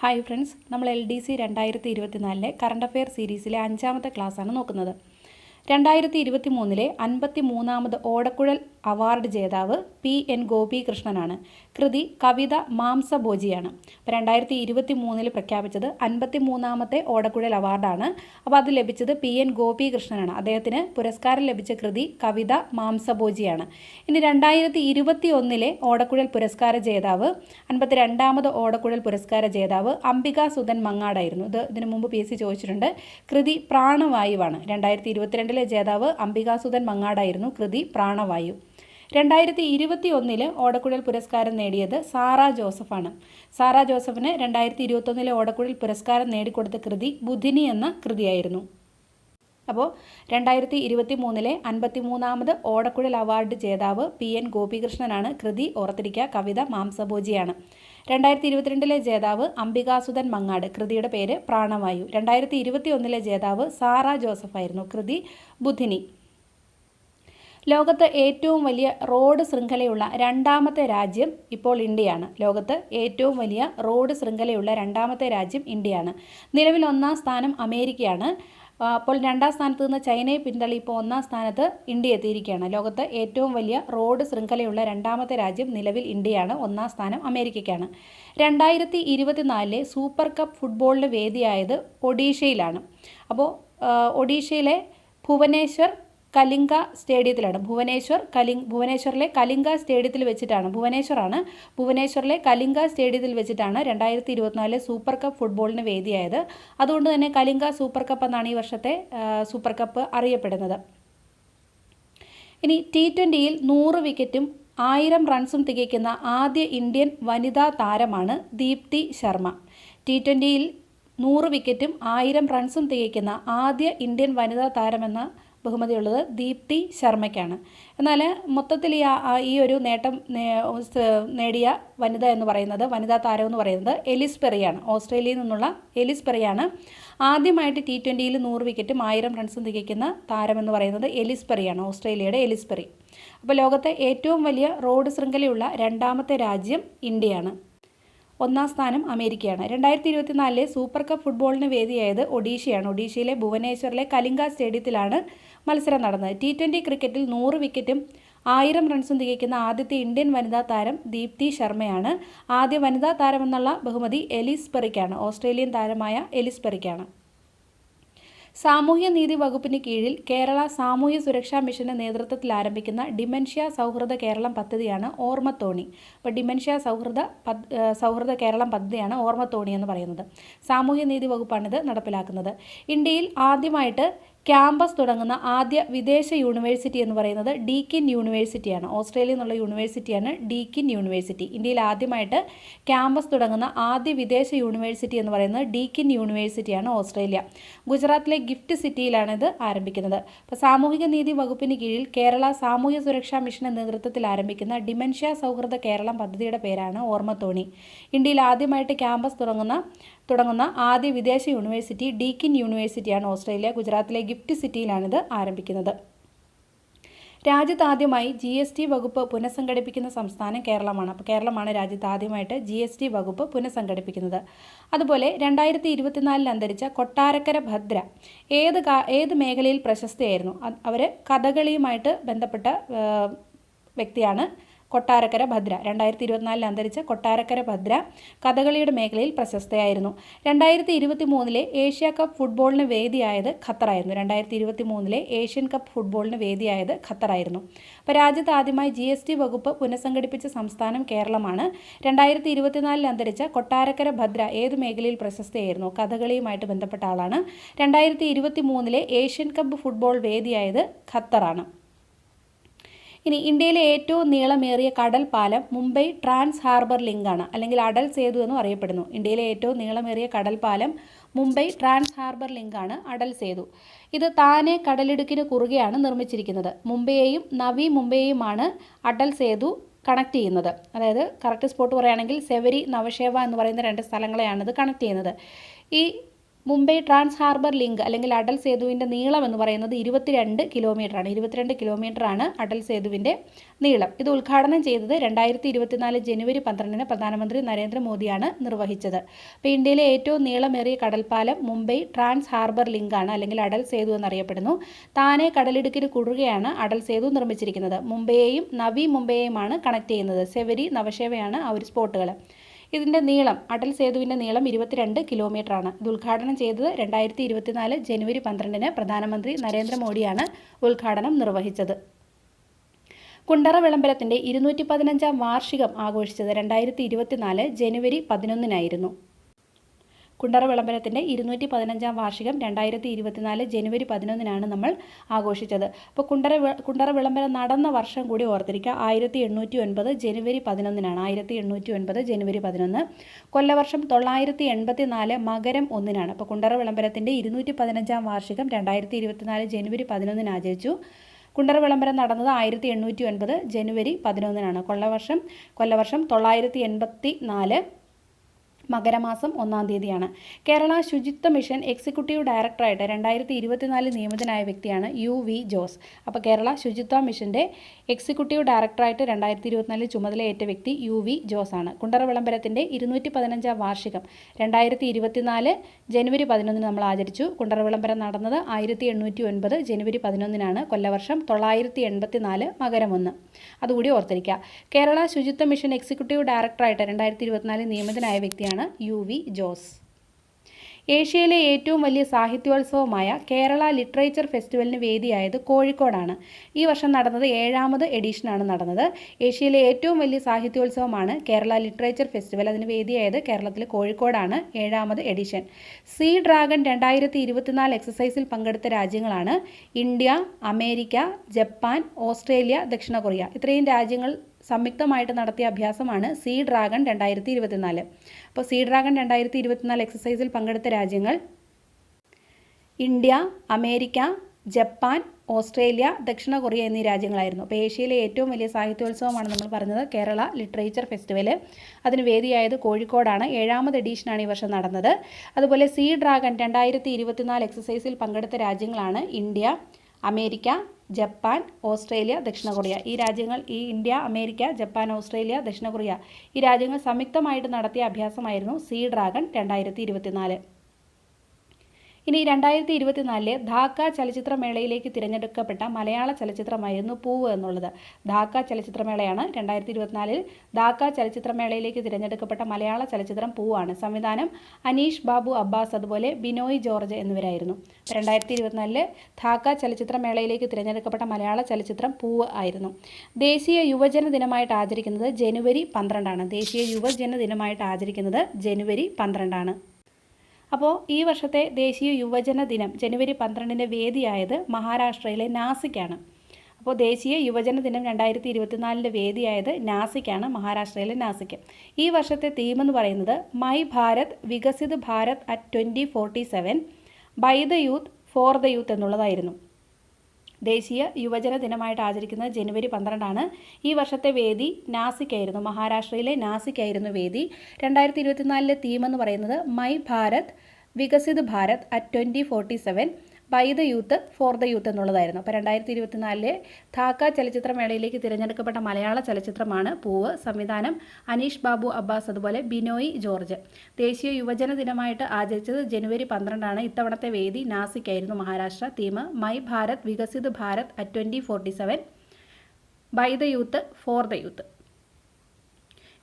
Hi friends, നമ്മൾ LDC 2024 current affair സീരീസിലെ 5ാമത്തെ ക്ലാസ്സാണ് നോക്കുന്നത്. 2023 53ാമത് ഓടക്കുഴൽ അവാർഡ് ജേതാവ് P.N. ഗോപികൃഷ്ണനാണ്. കൃതി കവിത മാംസഭോജിയാണ്. അപ്പോൾ 2023 പ്രഖ്യാപിച്ചത് 53ാമത്തെ ഓടക്കുഴൽ അവാർഡാണ്. അപ്പോൾ അത് ലഭിച്ചത് P.N. ഗോപികൃഷ്ണനാണ്. അദ്ദേഹത്തിന് പുരസ്കാരം ലഭിച്ച കൃതി കവിത മാംസഭോജിയാണ്. ഇനി 2021 ഓടക്കുഴൽ പുരസ്കാര ജേതാവ് 52ാമത് ഓടക്കുഴൽ പുരസ്കാര ജേതാവ് അംബിക സുധൻ മങ്ങാടായിരുന്നു. ഇതിനു മുമ്പ് PSC ചോദിച്ചിട്ടുണ്ട്. കൃതി പ്രാണവായുവാണ്. 2022 ജേതാവ് അംബിക സുധൻ മങ്ങാടായിരുന്നു. കൃതി പ്രാണവായു. 2021 ഓടക്കുഴൽ പുരസ്കാരം നേടിയത് സാറ ജോസഫാണ്. സാറ ജോസഫിന് 2021 ഓടക്കുഴൽ പുരസ്കാരം നേടിക്കൊടുത്ത കൃതി ബുധിനി എന്ന കൃതിയായിരുന്നു. അപ്പോൾ 2023 53ാമത് ഓടക്കുഴൽ അവാർഡ് ജേതാവ് P.N. ഗോപികൃഷ്ണനാണ്. കൃതി ഓർത്തിരിക്കുക, കവിത മാംസഭോജിയാണ്. 2022 ജേതാവ് അംബികാസുധൻ മങ്ങാട്. കൃതിയുടെ പേര് പ്രാണവായു. 2021 ജേതാവ് സാറ ജോസഫായിരുന്നു. കൃതി ബുധിനി. ലോകത്ത് ഏറ്റവും വലിയ റോഡ് ശൃംഖലയുള്ള രണ്ടാമത്തെ രാജ്യം ഇപ്പോൾ ഇന്ത്യയാണ്. ലോകത്ത് ഏറ്റവും വലിയ റോഡ് ശൃംഖലയുള്ള രണ്ടാമത്തെ രാജ്യം ഇന്ത്യയാണ്. നിലവിൽ 1ാം സ്ഥാനം അമേരിക്കയാണ്. അപ്പോൾ 2ാം സ്ഥാനത്ത് നിന്ന് ചൈനയെ പിന്തള്ളി ഇപ്പോൾ 1ാം സ്ഥാനത്ത് ഇന്ത്യ എത്തിയിരിക്കുകയാണ്. ലോകത്ത് ഏറ്റവും വലിയ റോഡ് ശൃംഖലയുള്ള രണ്ടാമത്തെ രാജ്യം നിലവിൽ ഇന്ത്യയാണ്. 1ാം സ്ഥാനം അമേരിക്കയ്ക്കാണ്. 2024 സൂപ്പർ കപ്പ് ഫുട്ബോളിന് വേദിയായത് ഒഡീഷയിലാണ്. അപ്പോൾ ഒഡീഷയിലെ ഭുവനേശ്വർ കലിംഗ സ്റ്റേഡിയത്തിലാണ്. ഭുവനേശ്വറിലെ കലിംഗ സ്റ്റേഡിയത്തിൽ വെച്ചിട്ടാണ്. ഭുവനേശ്വറിലെ കലിംഗ സ്റ്റേഡിയത്തിൽ വെച്ചിട്ടാണ് 2024 സൂപ്പർ കപ്പ് ഫുട്ബോളിന് വേദിയായത്. അതുകൊണ്ട് തന്നെ കലിംഗ സൂപ്പർ കപ്പ് എന്നാണ് ഈ വർഷത്തെ സൂപ്പർ കപ്പ് അറിയപ്പെടുന്നത്. ഇനി T20യിൽ 100 വിക്കറ്റും 1000 റൺസും തികയ്ക്കുന്ന ആദ്യ ഇന്ത്യൻ വനിതാ താരമാണ് ദീപ്തി ശർമ്മ. T20യിൽ 100 വിക്കറ്റും 1000 റൺസും തികയ്ക്കുന്ന ആദ്യ ഇന്ത്യൻ വനിതാ താരമെന്ന ബഹുമതിയുള്ളത് ദീപ്തി ശർമ്മയ്ക്കാണ്. എന്നാൽ മൊത്തത്തിൽ ഈ ഒരു നേട്ടം നേടിയ വനിതാ താരം എന്ന് പറയുന്നത് എലിസ് പെറിയാണ്. ഓസ്ട്രേലിയയിൽ നിന്നുള്ള എലിസ് പെറിയാണ്. ആദ്യമായിട്ട് T20യിൽ 100 വിക്കറ്റും 1000 റൺസും തികയ്ക്കുന്ന താരമെന്ന് പറയുന്നത് എലിസ് പെറിയാണ്. ഓസ്ട്രേലിയയുടെ എലിസ് പെറി. അപ്പോൾ ലോകത്തെ ഏറ്റവും വലിയ റോഡ് ശൃംഖലയുള്ള രണ്ടാമത്തെ രാജ്യം ഇന്ത്യയാണ്. 1ാം സ്ഥാനം അമേരിക്കയാണ്. 2024 സൂപ്പർ കപ്പ് ഫുട്ബോളിന് വേദിയായത് ഒഡീഷയാണ്. ഒഡീഷയിലെ ഭുവനേശ്വറിലെ കലിംഗ സ്റ്റേഡിയത്തിലാണ് മത്സരം നടന്നത്. T20 ക്രിക്കറ്റിൽ 100 വിക്കറ്റും 1000 റൺസും തികയ്ക്കുന്ന ആദ്യത്തെ ഇന്ത്യൻ വനിതാ താരം ദീപ്തി ശർമ്മയാണ്. ആദ്യ വനിതാ താരമെന്നുള്ള ബഹുമതി എലിസ് പെറിക്കാണ്. ഓസ്ട്രേലിയൻ താരമായ എലിസ് പെറിക്കാണ്. സാമൂഹ്യനീതി വകുപ്പിന് കീഴിൽ കേരള സാമൂഹ്യ സുരക്ഷാ മിഷന്റെ നേതൃത്വത്തിൽ ആരംഭിക്കുന്ന ഡിമെൻഷ്യ സൗഹൃദ കേരളം പദ്ധതിയാണ് ഓർമ്മത്തോണി. അപ്പോൾ ഡിമെൻഷ്യ സൗഹൃദ കേരളം പദ്ധതിയാണ് ഓർമ്മത്തോണി എന്ന് പറയുന്നത്. സാമൂഹ്യനീതി വകുപ്പാണിത് നടപ്പിലാക്കുന്നത്. ഇന്ത്യയിൽ ആദ്യമായിട്ട് ക്യാമ്പസ് തുടങ്ങുന്ന ആദ്യ വിദേശ യൂണിവേഴ്സിറ്റി എന്ന് പറയുന്നത് ഡീക്കിൻ യൂണിവേഴ്സിറ്റിയാണ്. ഓസ്ട്രേലിയയിൽ നിന്നുള്ള യൂണിവേഴ്സിറ്റിയാണ് ഡീക്കിൻ യൂണിവേഴ്സിറ്റി. ഇന്ത്യയിൽ ആദ്യമായിട്ട് ക്യാമ്പസ് തുടങ്ങുന്ന ആദ്യ വിദേശ യൂണിവേഴ്സിറ്റി എന്ന് പറയുന്നത് ഡീക്കിൻ യൂണിവേഴ്സിറ്റിയാണ്, ഓസ്ട്രേലിയ. ഗുജറാത്തിലെ ഗിഫ്റ്റ് സിറ്റിയിലാണ് ഇത് ആരംഭിക്കുന്നത്. അപ്പോൾ സാമൂഹിക നീതി വകുപ്പിന് കീഴിൽ കേരള സാമൂഹ്യ സുരക്ഷാ മിഷന്റെ നേതൃത്വത്തിൽ ആരംഭിക്കുന്ന ഡിമെൻഷ്യ സൗഹൃദ കേരളം പദ്ധതിയുടെ പേരാണ് ഓർമ്മത്തോണി. ഇന്ത്യയിൽ ആദ്യമായിട്ട് ക്യാമ്പസ് തുടങ്ങുന്ന ആദ്യ വിദേശ യൂണിവേഴ്സിറ്റി ഡീക്കിൻ യൂണിവേഴ്സിറ്റിയാണ്, ഓസ്ട്രേലിയ. ഗുജറാത്തിലെ ഗിഫ്റ്റ് സിറ്റിയിലാണിത് ആരംഭിക്കുന്നത്. രാജ്യത്ത് ആദ്യമായി GST വകുപ്പ് പുനഃസംഘടിപ്പിക്കുന്ന സംസ്ഥാനം കേരളമാണ്. അപ്പോൾ കേരളമാണ് രാജ്യത്ത് ആദ്യമായിട്ട് GST വകുപ്പ് പുനഃസംഘടിപ്പിക്കുന്നത്. അതുപോലെ 2024 അന്തരിച്ച കൊട്ടാരക്കര ഭദ്ര ഏത് മേഖലയിൽ പ്രശസ്തയായിരുന്നു? അവർ കഥകളിയുമായിട്ട് ബന്ധപ്പെട്ട വ്യക്തിയാണ് കൊട്ടാരക്കര ഭദ്ര. 2024 അന്തരിച്ച കൊട്ടാരക്കര ഭദ്ര കഥകളിയുടെ മേഖലയിൽ പ്രശസ്തയായിരുന്നു. 2023 ഏഷ്യ കപ്പ് ഫുട്ബോളിന് വേദിയായത് ഖത്തറായിരുന്നു. 2023 ഏഷ്യൻ കപ്പ് ഫുട്ബോളിന് വേദിയായത് ഖത്തറായിരുന്നു. അപ്പോൾ രാജ്യത്ത് ആദ്യമായി GST വകുപ്പ് പുനഃസംഘടിപ്പിച്ച സംസ്ഥാനം കേരളമാണ്. 2024 അന്തരിച്ച കൊട്ടാരക്കര ഭദ്ര ഏത് മേഖലയിൽ പ്രശസ്തയായിരുന്നു? കഥകളിയുമായിട്ട് ബന്ധപ്പെട്ട ആളാണ്. 2023 ഏഷ്യൻ കപ്പ് ഫുട്ബോൾ വേദിയായത് ഖത്തറാണ്. ഇനി ഇന്ത്യയിലെ ഏറ്റവും നീളമേറിയ കടൽ പാലം മുംബൈ ട്രാൻസ് ഹാർബർ ലിങ്കാണ്, അല്ലെങ്കിൽ അടൽ സേതു എന്നും അറിയപ്പെടുന്നു. ഇന്ത്യയിലെ ഏറ്റവും നീളമേറിയ കടൽ പാലം മുംബൈ ട്രാൻസ് ഹാർബർ ലിങ്കാണ്, അടൽ സേതു. ഇത് താനെ കടലിടുക്കിന് കുറുകെയാണ് നിർമ്മിച്ചിരിക്കുന്നത്. മുംബൈയെയും നവി മുംബൈയെയുമാണ് അടൽ സേതു കണക്ട് ചെയ്യുന്നത്. അതായത് കറക്റ്റ് സ്പോട്ട് പറയുകയാണെങ്കിൽ സെവരി നവശേവ എന്ന് പറയുന്ന 2 സ്ഥലങ്ങളെയാണ് ഇത് കണക്ട് ചെയ്യുന്നത്. ഈ മുംബൈ ട്രാൻസ് ഹാർബർ ലിങ്ക് അല്ലെങ്കിൽ അടൽ സേതുവിൻ്റെ നീളം എന്ന് പറയുന്നത് 22 കിലോമീറ്ററാണ്. 22 കിലോമീറ്ററാണ് അടൽ സേതുവിൻ്റെ നീളം. ഇത് ഉദ്ഘാടനം ചെയ്തത് 2024 ജനുവരി 12 പ്രധാനമന്ത്രി നരേന്ദ്രമോദിയാണ് നിർവഹിച്ചത്. അപ്പോൾ ഇന്ത്യയിലെ ഏറ്റവും നീളമേറിയ കടൽപ്പാലം മുംബൈ ട്രാൻസ് ഹാർബർ ലിങ്കാണ്, അല്ലെങ്കിൽ അടൽ സേതു എന്നറിയപ്പെടുന്നു. താനെ കടലിടുക്കിന് കുറുകെയാണ് അടൽ സേതു നിർമ്മിച്ചിരിക്കുന്നത്. മുംബൈയെയും നവി മുംബൈയെയുമാണ് കണക്ട് ചെയ്യുന്നത്. സെവരി, നവശേവയാണ് ആ ഒരു സ്പോട്ടുകൾ. ഇതിൻ്റെ നീളം, അടൽ സേതുവിൻ്റെ നീളം 22 കിലോമീറ്ററാണ്. ഇത് ഉദ്ഘാടനം ചെയ്തത് 2024 ജനുവരി 12 പ്രധാനമന്ത്രി നരേന്ദ്രമോദിയാണ് ഉദ്ഘാടനം നിർവഹിച്ചത്. കുണ്ടറ വിളംബരത്തിൻ്റെ 215-ാം വാർഷികം ആഘോഷിച്ചത് 2024 ജനുവരി 11 കുണ്ടറ വിളംബരത്തിൻ്റെ 215-ാം വാർഷികം 2024 ജനുവരി 11 നമ്മൾ ആഘോഷിച്ചത്. അപ്പോൾ കുണ്ടറ വിളംബരം നടന്ന വർഷം കൂടി ഓർത്തിരിക്കുക. 1809 ജനുവരി 11 1809 ജനുവരി 11. കൊല്ലവർഷം 984 മകരം 1 അപ്പോൾ കുണ്ടറ വിളംബരത്തിൻ്റെ 215-ാം വാർഷികം 2024 ജനുവരി 11 ആചരിച്ചു. കുണ്ടറ വിളംബരം നടന്നത് 1809 ജനുവരി 11 കൊല്ലവർഷം 984 മകരമാസം 1-ാം തീയതിയാണ്. കേരള ശുചിത്വ മിഷൻ എക്സിക്യൂട്ടീവ് ഡയറക്ടറായിട്ട് 2024 നിയമിതനായ വ്യക്തിയാണ് UV ജോസ്. അപ്പോൾ കേരള ശുചിത്വ മിഷൻ്റെ എക്സിക്യൂട്ടീവ് ഡയറക്ടറായിട്ട് 2024 ചുമതലയേറ്റ വ്യക്തി UV ജോസ് ആണ്. കുണ്ടറ വിളംബരത്തിൻ്റെ 215-ാം വാർഷികം 2024 ജനുവരി 11 നമ്മൾ ആചരിച്ചു. കുണ്ടറ വിളംബരം നടന്നത് 1809 ജനുവരി 11 കൊല്ലവർഷം 984 മകരം 1. അതുകൂടി ഓർത്തിരിക്കുക. കേരള ശുചിത്വ മിഷൻ എക്സിക്യൂട്ടീവ് ഡയറക്ടറായിട്ട് 2024 നിയമിതനായ വ്യക്തിയാണ് UV ജോസ്. ഏഷ്യയിലെ ഏറ്റവും വലിയ സാഹിത്യോത്സവമായ കേരള ലിറ്ററേച്ചർ ഫെസ്റ്റിവലിന് വേദിയായത് കോഴിക്കോടാണ്. ഈ വർഷം നടന്നത് 7ാമത് എഡിഷനാണ് നടന്നത്. ഏഷ്യയിലെ ഏറ്റവും വലിയ സാഹിത്യോത്സവമാണ് കേരള ലിറ്ററേച്ചർ ഫെസ്റ്റിവൽ. അതിന് വേദിയായത് കേരളത്തിലെ കോഴിക്കോടാണ്. 7ാമത് എഡിഷൻ. സീ ഡ്രാഗൺ 2024 എക്സസൈസിൽ പങ്കെടുത്ത രാജ്യങ്ങളാണ് ഇന്ത്യ, അമേരിക്ക, ജപ്പാൻ, ഓസ്ട്രേലിയ, ദക്ഷിണ കൊറിയ. ഇത്രയും രാജ്യങ്ങൾ സംയുക്തമായിട്ട് നടത്തിയ അഭ്യാസമാണ് സീ ഡ്രാഗൺ 2024. അപ്പോൾ സീ ഡ്രാഗൺ 2024 എക്സസൈസിൽ പങ്കെടുത്ത രാജ്യങ്ങൾ ഇന്ത്യ, അമേരിക്ക, ജപ്പാൻ, ഓസ്ട്രേലിയ, ദക്ഷിണ കൊറിയ എന്നീ രാജ്യങ്ങളായിരുന്നു. അപ്പോൾ ഏഷ്യയിലെ ഏറ്റവും വലിയ സാഹിത്യോത്സവമാണ് നമ്മൾ പറഞ്ഞത് കേരള ലിറ്ററേച്ചർ ഫെസ്റ്റിവൽ. അതിന് വേദിയായത് കോഴിക്കോടാണ്. 7ാമത് എഡിഷനാണ് ഈ വർഷം നടന്നത്. അതുപോലെ സീ ഡ്രാഗൺ 2024 എക്സസൈസിൽ പങ്കെടുത്ത രാജ്യങ്ങളാണ് ഇന്ത്യ, അമേരിക്ക, ജപ്പാൻ, ഓസ്ട്രേലിയ, ദക്ഷിണ കൊറിയ. ഈ രാജ്യങ്ങൾ, ഈ ഇന്ത്യ, അമേരിക്ക, ജപ്പാൻ, ഓസ്ട്രേലിയ, ദക്ഷിണ കൊറിയ ഈ രാജ്യങ്ങൾ സംയുക്തമായിട്ട് നടത്തിയ അഭ്യാസമായിരുന്നു സീ ഡ്രാഗൺ 2024. ഇനി 2024 ധാക്ക ചലച്ചിത്രമേളയിലേക്ക് തിരഞ്ഞെടുക്കപ്പെട്ട മലയാള ചലച്ചിത്രമായിരുന്നു പൂവ് എന്നുള്ളത്. ധാക്ക ചലച്ചിത്രമേളയാണ്. 2024 ധാക്ക ചലച്ചിത്രമേളയിലേക്ക് തിരഞ്ഞെടുക്കപ്പെട്ട മലയാള ചലച്ചിത്രം പൂവാണ്. സംവിധാനം അനീഷ് ബാബു അബ്ബാസ്, അതുപോലെ ബിനോയ് ജോർജ് എന്നിവരായിരുന്നു. 2024 ധാക്ക ചലച്ചിത്രമേളയിലേക്ക് തിരഞ്ഞെടുക്കപ്പെട്ട മലയാള ചലച്ചിത്രം പൂവ് ആയിരുന്നു. ദേശീയ യുവജന ദിനമായിട്ട് ആചരിക്കുന്നത് ജനുവരി 12. ദേശീയ യുവജന ദിനമായിട്ട് ആചരിക്കുന്നത് ജനുവരി 12. അപ്പോൾ ഈ വർഷത്തെ ദേശീയ യുവജന ദിനം ജനുവരി 12 വേദിയായത് മഹാരാഷ്ട്രയിലെ നാസിക്കാണ്. അപ്പോൾ ദേശീയ യുവജന ദിനം 2024 വേദിയായത് നാസിക്കാണ്, മഹാരാഷ്ട്രയിലെ നാസിക്ക്. ഈ വർഷത്തെ തീം എന്ന് പറയുന്നത് my Bharat Viksit Bharat at 2047 by the youth for the youth എന്നുള്ളതായിരുന്നു. ദേശീയ യുവജന ദിനമായിട്ട് ആചരിക്കുന്നത് ജനുവരി 12. ഈ വർഷത്തെ വേദി നാസിക്കായിരുന്നു, മഹാരാഷ്ട്രയിലെ നാസിക്കായിരുന്നു വേദി. 2024 തീം എന്ന് പറയുന്നത് my Bharat Viksit Bharat at 2047 by the youth for the youth എന്നുള്ളതായിരുന്നു. അപ്പോൾ 2024 ധാക്ക ചലച്ചിത്രമേളയിലേക്ക് തിരഞ്ഞെടുക്കപ്പെട്ട മലയാള ചലച്ചിത്രമാണ് പൂവ്. സംവിധാനം അനീഷ് ബാബു അബ്ബാസ്, അതുപോലെ ബിനോയ് ജോർജ്. ദേശീയ യുവജന ദിനമായിട്ട് ആചരിച്ചത് ജനുവരി 12. ഇത്തവണത്തെ വേദി നാസിക്കായിരുന്നു, Maharashtra. Theme my Bharat Viksit Bharat at 2047 by the youth for the youth.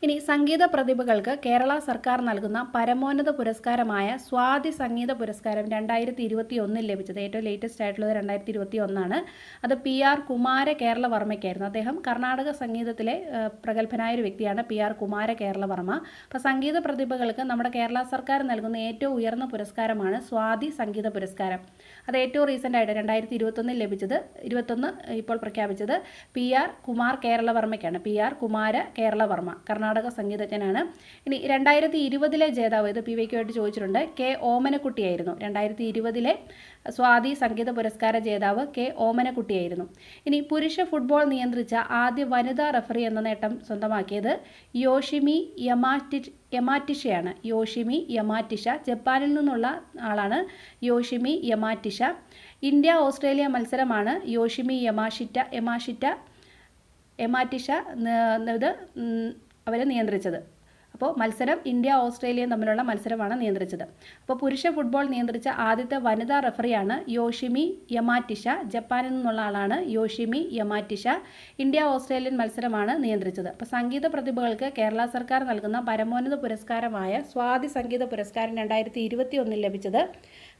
ഇനി സംഗീത പ്രതിഭകൾക്ക് കേരള സർക്കാർ നൽകുന്ന പരമോന്നത പുരസ്കാരമായ സ്വാതി സംഗീത പുരസ്കാരം 2021 ലഭിച്ചത്. ഏറ്റവും ലേറ്റസ്റ്റ് ആയിട്ടുള്ളത് 2021. അത് PR കുമാര കേരളവർമ്മയ്ക്കായിരുന്നു. അദ്ദേഹം കർണാടക സംഗീതത്തിലെ പ്രഗത്ഭനായ ഒരു വ്യക്തിയാണ് PR കുമാര കേരളവർമ്മ. അപ്പോൾ സംഗീത പ്രതിഭകൾക്ക് നമ്മുടെ കേരള സർക്കാർ നൽകുന്ന ഏറ്റവും ഉയർന്ന പുരസ്കാരമാണ് സ്വാതി സംഗീത പുരസ്കാരം. അത് ഏറ്റവും റീസെൻ്റ് ആയിട്ട് 2021 ലഭിച്ചത്, 21 ഇപ്പോൾ പ്രഖ്യാപിച്ചത് PR കുമാർ കേരളവർമ്മയ്ക്കാണ്. PR കുമാര കേരളവർമ്മ, കർണാടക കർണാടക സംഗീതജ്ഞനാണ്. ഇനി 2020 ജേതാവ്, ഇത് PYQ ആയിട്ട് ചോദിച്ചിട്ടുണ്ട്, K ഓമനക്കുട്ടിയായിരുന്നു. 2020 സ്വാതി സംഗീത പുരസ്കാര ജേതാവ് K ഓമനക്കുട്ടിയായിരുന്നു. ഇനി പുരുഷ ഫുട്ബോൾ നിയന്ത്രിച്ച ആദ്യ വനിതാ റഫറി എന്ന നേട്ടം സ്വന്തമാക്കിയത് യോഷിമി യമാറ്റിഷയാണ്. യോഷിമി യമാറ്റിഷ, ജപ്പാനിൽ നിന്നുള്ള ആളാണ് യോഷിമി യമാറ്റിഷ. ഇന്ത്യ ഓസ്ട്രേലിയ മത്സരമാണ് യോഷിമി യമാറ്റിഷ ഇത് അവർ നിയന്ത്രിച്ചത്. അപ്പോൾ മത്സരം ഇന്ത്യ ഓസ്ട്രേലിയയും തമ്മിലുള്ള മത്സരമാണ് നിയന്ത്രിച്ചത്. അപ്പോൾ പുരുഷ ഫുട്ബോൾ നിയന്ത്രിച്ച ആദ്യത്തെ വനിതാ റഫറിയാണ് യോഷിമി യമാറ്റിഷ. ജപ്പാനിൽ നിന്നുള്ള ആളാണ് യോഷിമി യമാറ്റിഷ. ഇന്ത്യ ഓസ്ട്രേലിയൻ മത്സരമാണ് നിയന്ത്രിച്ചത്. അപ്പോൾ സംഗീത പ്രതിഭകൾക്ക് കേരള സർക്കാർ നൽകുന്ന പരമോന്നത പുരസ്കാരമായ സ്വാതി സംഗീത പുരസ്കാരം 2021 ലഭിച്ചത്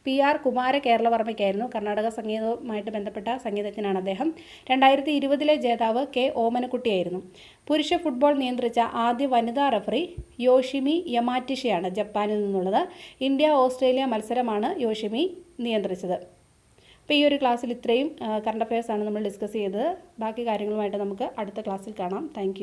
PR കുമാര കേരളവർമ്മയ്ക്കായിരുന്നു. കർണാടക സംഗീതവുമായിട്ട് ബന്ധപ്പെട്ട സംഗീതജ്ഞനാണ് അദ്ദേഹം. 2020 ജേതാവ് K ഓമനക്കുട്ടിയായിരുന്നു. പുരുഷ ഫുട്ബോൾ നിയന്ത്രിച്ച ആദ്യ വനിതാ റഫറി യോഷിമി യമാറ്റിഷയാണ്, ജപ്പാനിൽ നിന്നുള്ളത്. ഇന്ത്യ ഓസ്ട്രേലിയ മത്സരമാണ് യോഷിമി നിയന്ത്രിച്ചത്. അപ്പോൾ ഈ ഒരു ക്ലാസ്സിൽ ഇത്രയും കറണ്ട് അഫയേഴ്സാണ് നമ്മൾ ഡിസ്കസ് ചെയ്തത്. ബാക്കി കാര്യങ്ങളുമായിട്ട് നമുക്ക് അടുത്ത ക്ലാസ്സിൽ കാണാം. താങ്ക്